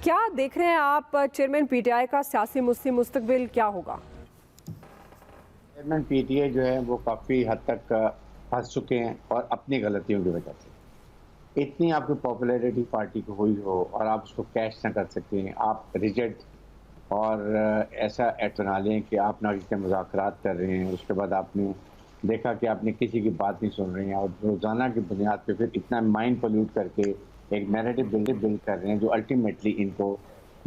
क्या देख रहे हैं आप चेयरमैन पीटीआई का सियासी मुस्तकबिल क्या होगा? चेयरमैन पीटीआई जो है वो काफ़ी हद तक फंस चुके हैं और अपनी गलतियों की वजह से। इतनी आपकी पॉपुलैरिटी पार्टी को हुई हो और आप उसको कैश ना कर सकें, आप रिजेक्ट और ऐसा बना लें कि आप ना किसी मुज़ाकरात कर रहे हैं, उसके बाद आपने देखा कि आपने किसी की बात नहीं सुन रही हैं और रोज़ाना की बुनियाद पे फिर इतना माइंड पोल्यूट करके एक नैरेटिव बिल्ड कर रहे हैं जो अल्टीमेटली इनको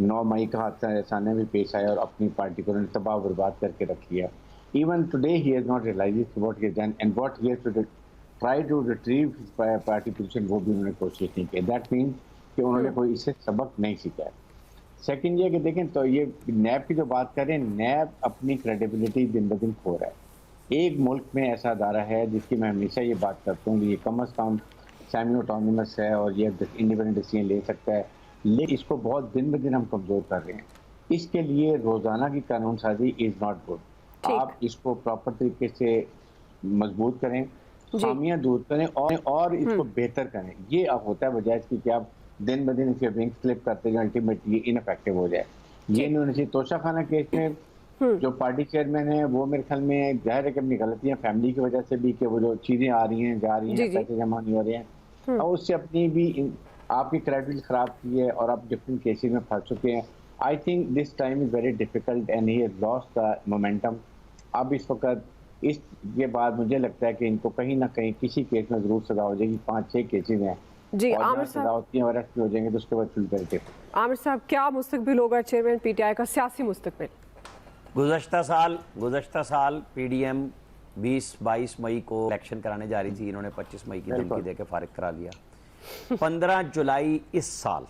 9 मई का हादसा ऐसा भी पेश आया और अपनी पार्टी को उन्होंने तबाह बर्बाद करके रख लिया। Even today he has not realized what he has done and what he has to try to retrieve his party position, वो भी उन्होंने कोशिश नहीं की। That means कि उन्होंने कोई इससे सबक नहीं सीखा है। सेकंड ये कि देखें तो ये नैब की जो बात करें, नैब अपनी क्रेडिबिलिटी दिन ब दिन खो रहा है। एक मुल्क में ऐसा अदारा है जिसकी मैं हमेशा ये बात करता हूँ कि ये कम अज़ कम सेमी ऑटोनमस है और ये इंडिपेंडेंट डिसीजन ले सकता है, लेकिन इसको बहुत दिन ब दिन हम कमज़ोर कर रहे हैं। इसके लिए रोज़ाना की कानून साजी इज़ नॉट गुड। आप इसको प्रॉपर तरीके से मजबूत करें, खामियां दूर करें और इसको बेहतर करें। ये अब होता है बजाय इसकी कि आप दिन ब दिन इसे विंग स्लिप करते जाए, अल्टीमेटली इनफेक्टिव हो जाए। ये नहीं होना चाहिए। तोशा खाना केस में जो पार्टी चेयरमैन है वो मेरे ख्याल में जाहिर है कि अपनी गलतियां फैमिली की वजह से भी कि वो जो चीजें आ रही हैं जा रही हैं, पैसे जमा नहीं हो रहे हैं और उससे अपनी भी आपकी क्रेडिट खराब की है और आप डिफरेंट केसेस में फंस चुके हैं। I think this time is very difficult and he has lost the momentum. अब इस वक्त इसके बाद मुझे लगता है कि इनको कहीं ना कहीं किसी केस में जरूर सजा हो जाएगी। 5-6 केसेस हैं जी, और आमिर सजा होती है और अरेस्ट हो जाएंगे तो उसके बाद फिल्टर के। आमिर साहब, क्या मुस्तकबिल होगा चेयरमैन पीटीआई का सियासी मुस्तकबिल? गुज़श्ता साल पीडीएम 20-22 मई को इलेक्शन कराने जा रही थी, इन्होंने 25 मई की धमकी देकर फारिग करा लिया। 15 जुलाई इस साल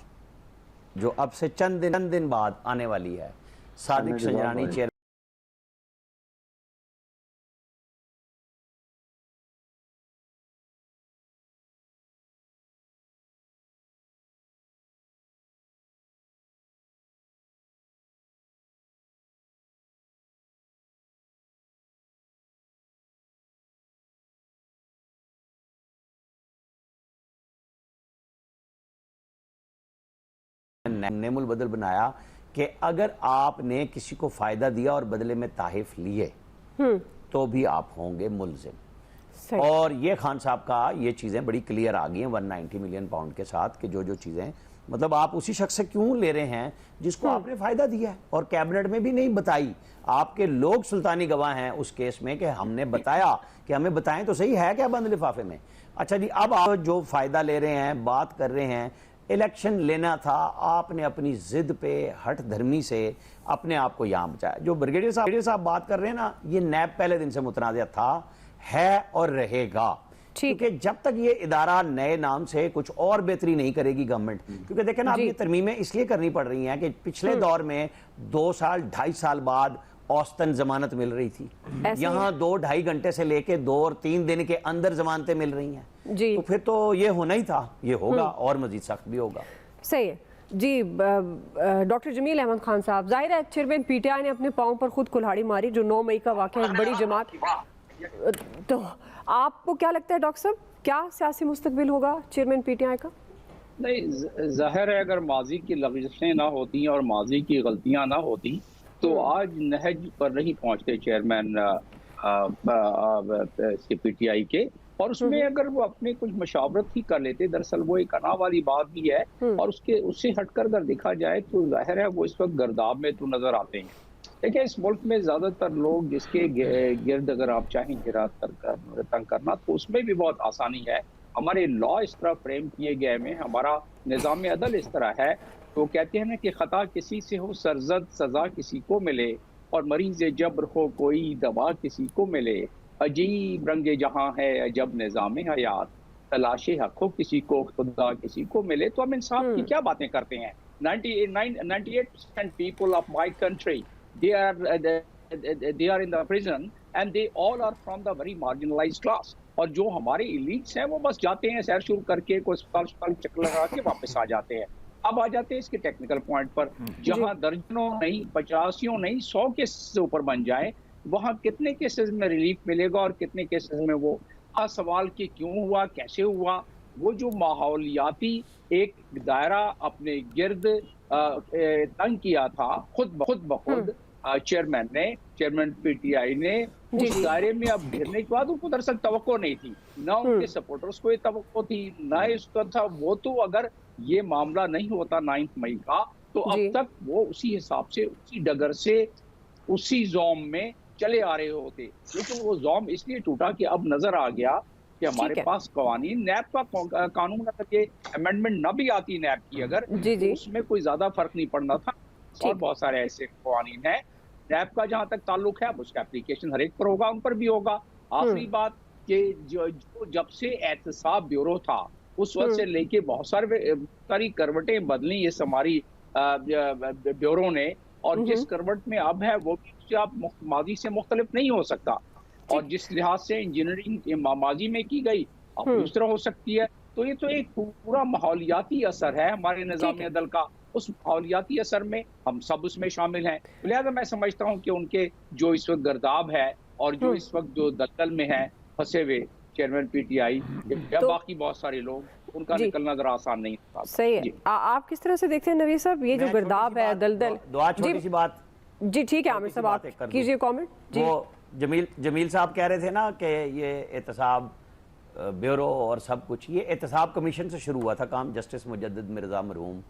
जो अब से चंद दिन बाद आने वाली है, सादिक संजरानी चेयर नेमुल बदल बनाया कि अगर आपने किसी को फायदा दिया और बदले में ताहिफ लिए तो भी आप होंगे मुलजिम। और ये खान साहब का ये चीजें बड़ी क्लियर आ गई हैं 190 मिलियन पाउंड के साथ कि जो चीजें मतलब आप उसी शख्स से क्यों ले रहे हैं जिसको आपने फायदा दिया है और कैबिनेट में भी नहीं बताई। आपके लोग सुल्तानी गवाह हैं उस केस में कि हमने बताया कि हमें बताएं तो सही है क्या बंद लिफाफे में। अच्छा जी, अब आप जो फायदा ले रहे हैं, बात कर रहे हैं, इलेक्शन लेना था, आपने अपनी जिद पे हट धर्मी से अपने आप को यहाँ बचाया। जो ब्रिगेडियर साहब बात कर रहे हैं ना, ये नैब पहले दिन से मुतनाज़ था, है और रहेगा। क्योंकि जब तक ये इदारा नए नाम से कुछ और बेहतरी नहीं करेगी गवर्नमेंट, क्योंकि देखें ना, अब ये तरमीमें इसलिए करनी पड़ रही हैं कि पिछले दौर में 2 साल 2.5 साल बाद औसतन जमानत मिल रही थी, यहाँ 2-2.5 घंटे से लेके 2 और 3 दिन के अंदर जमानतें मिल रही हैं जी। तो फिर तो ये होना ही था, ये होगा और मजीद सख्त भी होगा। सही है जी। डॉक्टर जमील अहमद खान साहब, जाहिर है चेयरमैन पीटीआई ने अपने पाँव पर खुद कुल्हाड़ी मारी, जो 9 मई का वाक़या है, एक बड़ी जमात। तो आपको क्या लगता है डॉक्टर साहब, क्या सियासी मुस्तकबिल होगा चेयरमैन पीटीआई का? नहीं, जाहिर है अगर माजी की लग़ज़िशें ना होती और माजी की गलतियां ना होती तो आज नहज पर नहीं पहुंचते चेयरमैन इसके पीटीआई के, और उसमें अगर वो अपने कुछ मशावरत ही कर लेते। दरअसल वो एक अना वाली बात भी है और उससे हटकर अगर देखा जाए तो जाहिर है वो इस वक्त गर्दाब में तो नजर आते हैं। देखिए, इस मुल्क में ज्यादातर लोग जिसके गिर्द अगर आप चाहें तंग करना तो उसमें भी बहुत आसानी है। हमारे लॉ इस तरह फ्रेम किए गए में, हमारा निज़ाम अदल इस तरह है, तो कहते हैं ना कि खता किसी से हो सरजद सजा किसी को मिले और मरीज जबर हो कोई दवा किसी को मिले। अजीब रंगे जहां है अजब निज़ाम हयात, तलाशे हक हो किसी को खुदा किसी को मिले। तो हम इंसाफ की क्या बातें करते हैं। 98% people of my country they are in the prison and they all are from the very marginalized class। और जो हमारे इलीट्स हैं वो बस जाते हैं सैर शुरू करके कोई अस्पताल चक्कर लगा के वापस आ जाते हैं। अब आ जाते हैं इसके टेक्निकल पॉइंट पर, जहां दर्जनों नहीं 85 नहीं 100 केसेस से ऊपर बन जाए, वहां कितने केसेस में रिलीफ मिलेगा और कितने केसेस में वो सवाल कि क्यों हुआ, कैसे हुआ, वो जो माहौलियाती एक दायरा अपने गिर्द तंग किया था खुद ब खुद चेयरमैन पीटीआई ने, उस दायरे में अब घिरने के बाद उनको दरअसल तवक्को नहीं थी, ना उनके सपोर्टर्स को ये तवक्को थी, ना इसका था वो। तो अगर ये मामला नहीं होता 9 मई का, तो अब तक वो उसी हिसाब से, उसी डगर से, उसी जोम में चले आ रहे होते। लेकिन वो जोम इसलिए टूटा कि अब नजर आ गया कि हमारे पास कवानीन, नैब का कानून, अगर ये अमेंडमेंट न भी आती नैब की अगर, तो उसमें कोई ज्यादा फर्क नहीं पड़ना था। और बहुत सारे ऐसे कवानीन हैं नैब का जहां तक ताल्लुक है, उसका एप्लीकेशन हर एक पर होगा, उन पर भी होगा। आखिरी बात कि जो जब से एहतसाब ब्यूरो था उस वक्त से लेके बहुत सारी करवटें बदली इस हमारी ब्यूरो ने, और जिस करवट में अब है वो भी उससे आप माजी से मुख्तलिफ नहीं हो सकता। और जिस लिहाज से इंजीनियरिंग माजी में की गई अब उस तरह हो सकती है। तो ये तो एक पूरा माहौलियाती असर है हमारे निज़ाम अदल का। उस माहौलियाती असर में हम सब उसमें शामिल हैं। लिहाजा मैं समझता हूँ कि उनके जो इस वक्त गर्दाब है और जो इस वक्त जो दलदल में है फंसे हुए चेयरमैन पीटीआई या बाकी बहुत सारे लोग, उनका निकलना जरा आसान नहीं था। सही है। आप किस तरह से देखते हैं नवीद साहब, ये जो गर्दाब है, दलदल? छोटी सी बात जी ठीक है आमिर साहब, आप कीजिए कमेंट जी। वो जमील साहब कह रहे थे ना कि ये एहतसाब ब्यूरो और सब कुछ, ये एहतसाब कमीशन से शुरू हुआ था काम। जस्टिस मुजद्दिद मिर्जा मरहूम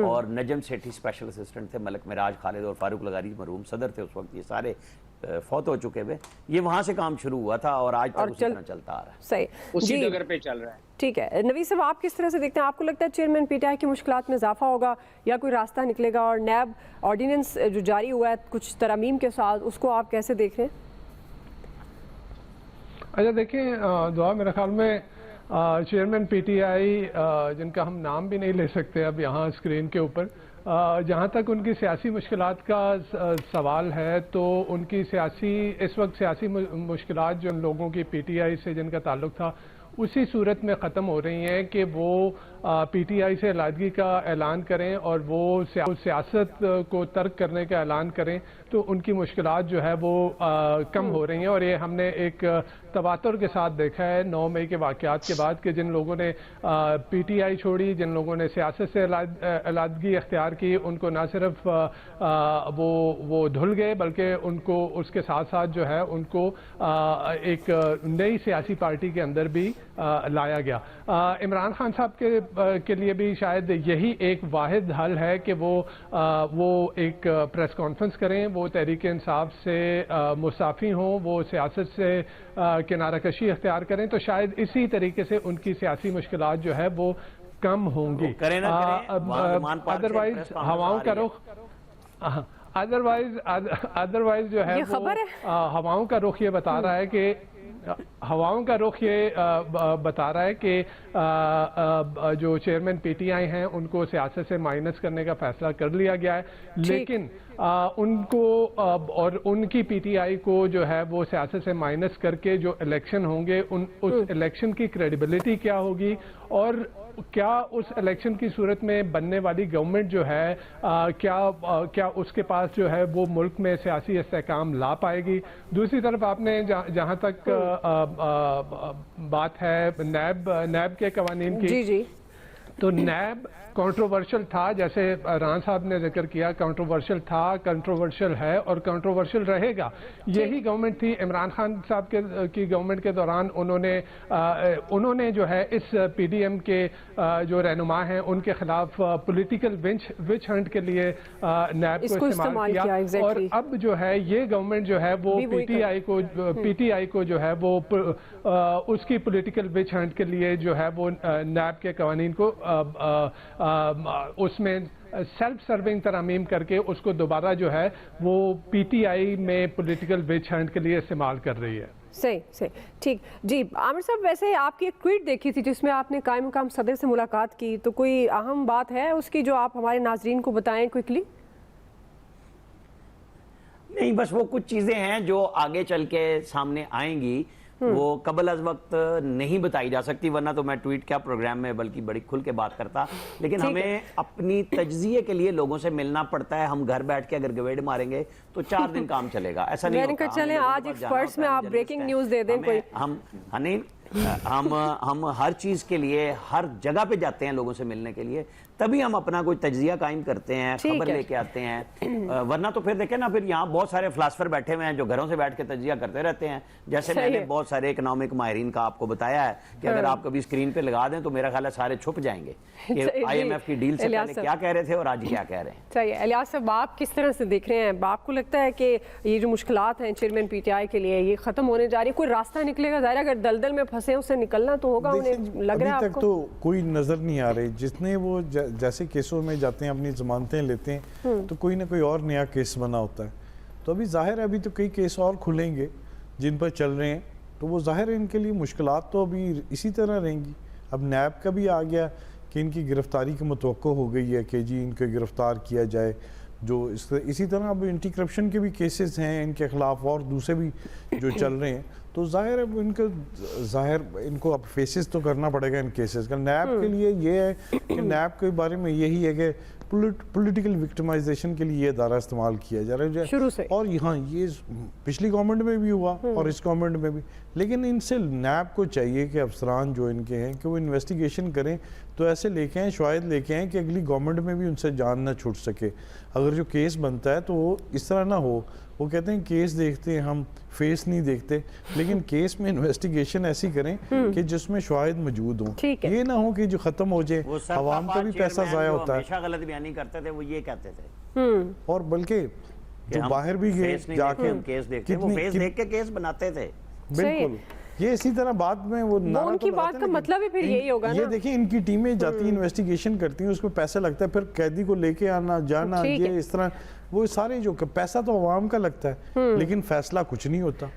और नजम सेठी स्पेशल असिस्टेंट थे, मलक मिराज खालिद और फारूक लगारी मरहूम सदर थे उस वक्त, ये सारे फौत हो चुके हुए। ये वहां से काम शुरू हुआ था और आज तक उसी तरह चलता आ रहा है। सही, उसी जगह पे चल रहा है। ठीक है नवीद साहब, आप किस तरह से देखते हैं? आपको लगता है चेयरमैन पीटीआई की मुश्किलात में इजाफा होगा या कोई रास्ता निकलेगा? और नैब ऑर्डिनेंस जो जारी हुआ है कुछ तरमीम के साथ, उसको आप कैसे देख रहे हैं? अच्छा देखिए दुआ, मेरे ख्याल में चेयरमैन पीटीआई जिनका हम नाम भी नहीं ले सकते अब यहाँ स्क्रीन के ऊपर, जहाँ तक उनकी सियासी मुश्किलात का सवाल है, तो उनकी इस वक्त सियासी मुश्किलात जो उन लोगों की पीटीआई से जिनका ताल्लुक था उसी सूरत में ख़त्म हो रही हैं कि वो पीटीआई से अलहदगी का ऐलान करें और वो सियासत को तर्क करने का ऐलान करें, तो उनकी मुश्किलात जो है वो कम हो रही हैं। और ये हमने एक तवातुर के साथ देखा है 9 मई के वाक़यात के बाद कि जिन लोगों ने पीटीआई छोड़ी, जिन लोगों ने सियासत से अलहदगी अख्तियार की, उनको ना सिर्फ वो धुल गए बल्कि उनको उसके साथ साथ जो है उनको एक नई सियासी पार्टी के अंदर भी लाया गया। इमरान खान साहब के लिए भी शायद यही एक वाहिद हल है कि वो एक प्रेस कॉन्फ्रेंस करें, वो तहरीक इंसाफ से मुसाफी हों, वो सियासत से किनारा कशी अख्तियार करें, तो शायद इसी तरीके से उनकी सियासी मुश्किलात जो है वो कम होंगी। अदरवाइज हवाओं का रुख अदरवाइज जो है वो हवाओं का रुख ये बता रहा है कि जो चेयरमैन पीटीआई हैं उनको सियासत से माइनस करने का फैसला कर लिया गया है, लेकिन उनको और उनकी पीटीआई को जो है वो सियासत से माइनस करके जो इलेक्शन होंगे उस इलेक्शन की क्रेडिबिलिटी क्या होगी और क्या उस इलेक्शन की सूरत में बनने वाली गवर्नमेंट जो है क्या उसके पास जो है वो मुल्क में सियासी इस्तेहकाम ला पाएगी। दूसरी तरफ आपने जहाँ तक बात है नैब के कवानीन की, जी। तो नैब कंट्रोवर्शियल था, जैसे राना साहब ने जिक्र किया, कंट्रोवर्शियल था, कंट्रोवर्शियल है और कंट्रोवर्शियल रहेगा। यही गवर्नमेंट थी इमरान खान साहब की गवर्नमेंट के दौरान, उन्होंने जो है इस पीडीएम के जो रहनुमा हैं उनके खिलाफ पॉलिटिकल विच हंट के लिए नैब को इस्तेमाल किया। और अब जो है ये गवर्नमेंट जो है वो पीटीआई को जो है वो उसकी पॉलिटिकल विच हंट के लिए जो है वो नैब के कवानीन को उसमें सेल्फ सर्विंग तरमीम करके उसको दोबारा जो है वो पीटीआई में पॉलिटिकल विच हंट के लिए इस्तेमाल कर रही है। सही ठीक जी। आमिर साहब, वैसे आपकी एक ट्वीट देखी थी जिसमें आपने कायम मुकाम सदर से मुलाकात की, तो कोई अहम बात है उसकी जो आप हमारे नाजरीन को बताएं क्विकली? नहीं, बस वो कुछ चीजें हैं जो आगे चल के सामने आएंगी, वो कबल अज वक्त नहीं बताई जा सकती, वरना तो मैं ट्वीट क्या प्रोग्राम में बल्कि बड़ी खुल के बात करता। लेकिन हमें अपनी तज्जिए के लिए लोगों से मिलना पड़ता है। हम घर बैठ के अगर गवेड़ मारेंगे तो 4 दिन काम चलेगा, ऐसा नहीं होता। चलें आज एक्सपर्ट्स में आप ब्रेकिंग न्यूज़ दे दें कोई। हम नहीं हम हर चीज के लिए हर जगह पे जाते हैं लोगों से मिलने के लिए, तभी हम अपना कोई तज्जिया कायम करते हैं, खबर लेके आते हैं। वरना तो फिर देखें ना, फिर यहाँ बहुत सारे फिलासफर बैठे हुए हैं जो घरों से बैठ के तज्जिया करते रहते हैं। जैसे मैंने बहुत सारे इकोनॉमिक माहिरीन का आपको बताया है कि अगर आप कभी स्क्रीन पे लगा दें तो मेरा ख्याल है सारे छुप जाएंगे कि IMF की डील से पहले क्या कह रहे थे और आज क्या कह रहे हैं। सही है। इलियास साहब, आप किस तरह से देख रहे हैं? आपको लगता है कि ये जो मुश्किलात हैं चेयरमैन PTI के लिए ये खत्म होने जा रही है? कोई रास्ता निकलेगा? ज़ाहिर अगर दलदल में फंसे उससे निकलना तो होगा, उन्हें लग रहा है अभी तक तो कोई नजर नहीं आ रही। जितने वो जैसे केसों में जाते हैं, अपनी जमानतें लेते हैं, तो कोई ना कोई और नया केस बना होता है। तो अभी जाहिर है अभी तो कई केस और खुलेंगे जिन पर चल रहे हैं, तो वो जाहिर है इनके लिए मुश्किलात तो अभी इसी तरह रहेंगी। अब नैब का भी आ गया कि इनकी गिरफ्तारी की मुतवक्को हो गई है कि जी इनको गिरफ्तार किया जाए। जो इसी तरह अब एंटी करप्शन के भी केसेस हैं इनके खिलाफ और दूसरे भी जो चल रहे हैं, तो जाहिर है इनको अब फेसेस तो करना पड़ेगा इन केसेस का। नैब के लिए ये है कि नैब के बारे में यही है कि पॉलिटिकल विक्टिमाइजेशन के लिए ये अदारा इस्तेमाल किया जा रहा है शुरू से। और यहाँ ये पिछली गवर्नमेंट में भी हुआ और इस गवर्नमेंट में भी। लेकिन इनसे नैब को चाहिए कि अफसरान जो इनके हैं कि वो इन्वेस्टिगेशन करें, तो ऐसे लेके आएँ, शायद लेके आएँ कि अगली गवर्नमेंट में भी उनसे जान ना छूट सके। अगर जो केस बनता है तो वो इस तरह ना हो, वो कहते हैं केस देखते हैं हम, फेस नहीं देखते, लेकिन केस में इन्वेस्टिगेशन ऐसी करें कि जिसमें शायद मौजूद हो। ये ना हो कि जो खत्म हो जाए, आवाम का भी पैसा जाया होता है। हमेशा गलत बयानी करते थे, वो ये कहते थे। और बल्कि जो बाहर भी गए जाके हम केस देखते, वो फेस देख के केस बनाते थे। बिल्कुल, ये इसी तरह बाद में वो उनकी बात का मतलब ही फिर यही होगा ना। ये देखिए इनकी टीमें जाती हैं, इन्वेस्टिगेशन करती हैं, उसमें पैसा लगता है, फिर कैदी को लेके आना जाना, ये इस तरह वो सारे जो पैसा तो अवाम का लगता है, लेकिन फैसला कुछ नहीं होता।